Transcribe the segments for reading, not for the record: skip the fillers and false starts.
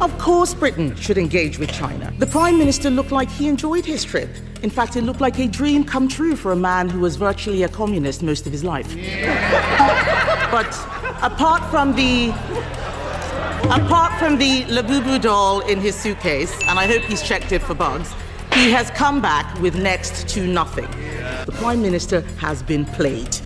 Of course Britain should engage with China. The Prime Minister looked like he enjoyed his trip. In fact, it looked like a dream come true for a man who was virtually a communist most of his life. But apart from the Labubu doll in his suitcase, and I hope he's checked it for bugs, he has come back with next to nothing. The Prime Minister has been played.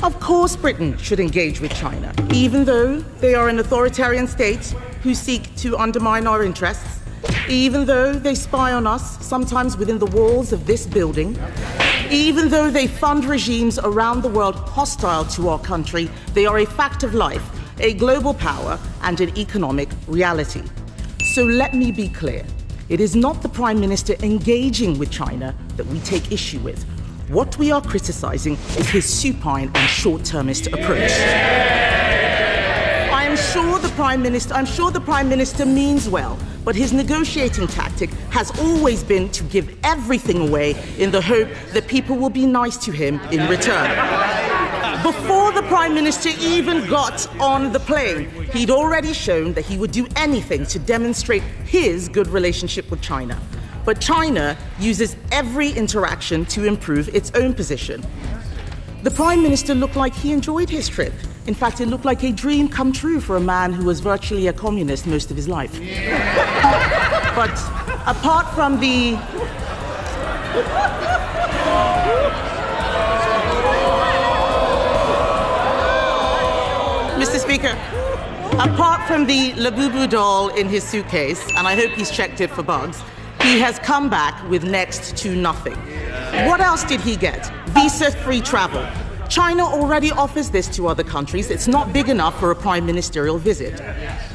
Of course Britain should engage with China, even though they are an authoritarian state who seek to undermine our interests, even though they spy on us, sometimes within the walls of this building, even though they fund regimes around the world hostile to our country. They are a fact of life, a global power, and an economic reality. So let me be clear. It is not the Prime Minister engaging with China that we take issue with. What we are criticizing is his supine and short-termist approach. I'm sure the Prime Minister means well, but his negotiating tactic has always been to give everything away in the hope that people will be nice to him in return. Before the Prime Minister even got on the plane, he'd already shown that he would do anything to demonstrate his good relationship with China. But China uses every interaction to improve its own position. The Prime Minister looked like he enjoyed his trip. In fact, it looked like a dream come true for a man who was virtually a communist most of his life. But apart from the Mr. Speaker, apart from the Labubu doll in his suitcase, and I hope he's checked it for bugs, he has come back with next to nothing. What else did he get? Visa-free travel. China already offers this to other countries. It's not big enough for a prime ministerial visit.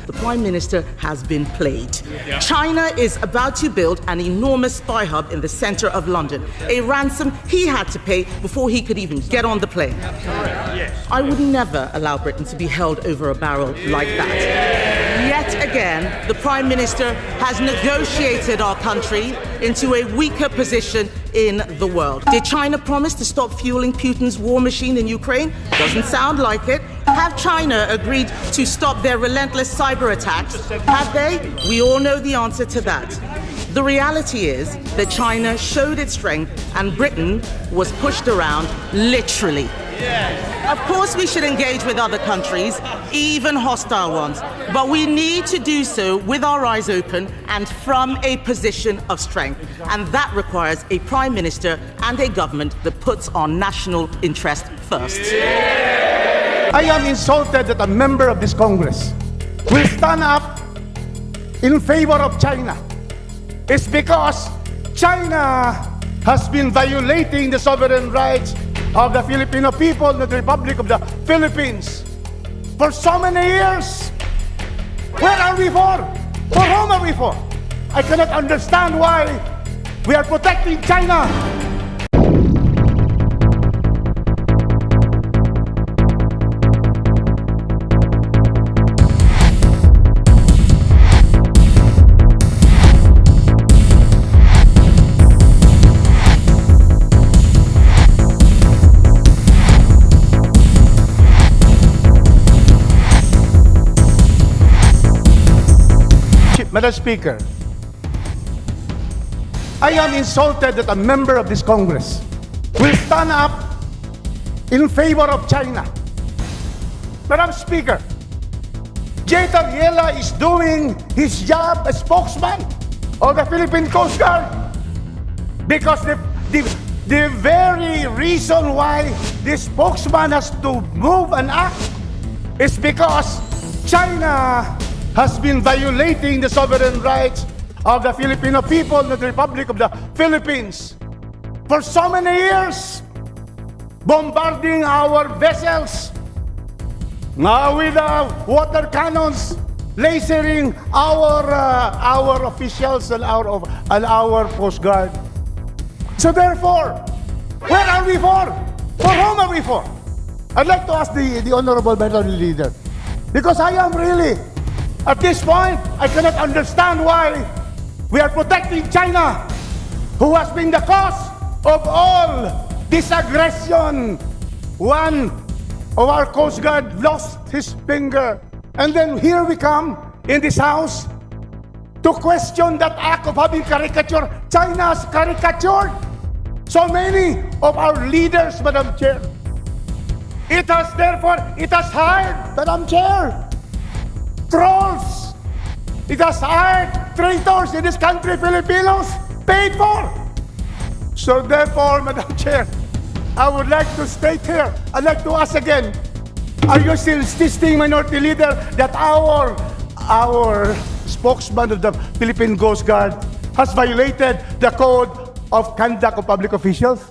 The Prime Minister has been played. China is about to build an enormous spy hub in the center of London, a ransom he had to pay before he could even get on the plane. I would never allow Britain to be held over a barrel like that. Yet again, the Prime Minister has negotiated our country into a weaker position in the world. Did China promise to stop fueling Putin's war machine in Ukraine? Doesn't sound like it. Have China agreed to stop their relentless cyber attacks? Have they? We all know the answer to that. The reality is that China showed its strength and Britain was pushed around, literally. Of course we should engage with other countries, even hostile ones, but we need to do so with our eyes open and from a position of strength. And that requires a Prime Minister and a government that puts our national interest first. I am insulted that a member of this Congress will stand up in favor of China. It's because China has been violating the sovereign rights of the Filipino people, the Republic of the Philippines, for so many years. Where are we for? For whom are we for? I cannot understand why we are protecting China. Madam Speaker, I am insulted that a member of this Congress will stand up in favor of China. Madam Speaker, J. Tariela is doing his job as spokesman of the Philippine Coast Guard because the very reason why this spokesman has to move and act is because China has been violating the sovereign rights of the Filipino people, the Republic of the Philippines, for so many years, bombarding our vessels, now with water cannons, lasering our officials and our Coast Guard. So therefore, where are we for? For whom are we for? I'd like to ask the Honorable Minority Leader, because I am really At this point, I cannot understand why we are protecting China, who has been the cause of all this aggression. One of our Coast Guard lost his finger. And then here we come in this house to question that act of having caricature. China's caricatured so many of our leaders, Madam Chair. It has hired, Madam Chair, trolls. It has hired traitors in this country, Filipinos, paid for. So therefore, Madam Chair, I would like to state here, I'd like to ask again, are you still insisting, Minority Leader, that our spokesman of the Philippine Coast Guard has violated the code of conduct of public officials?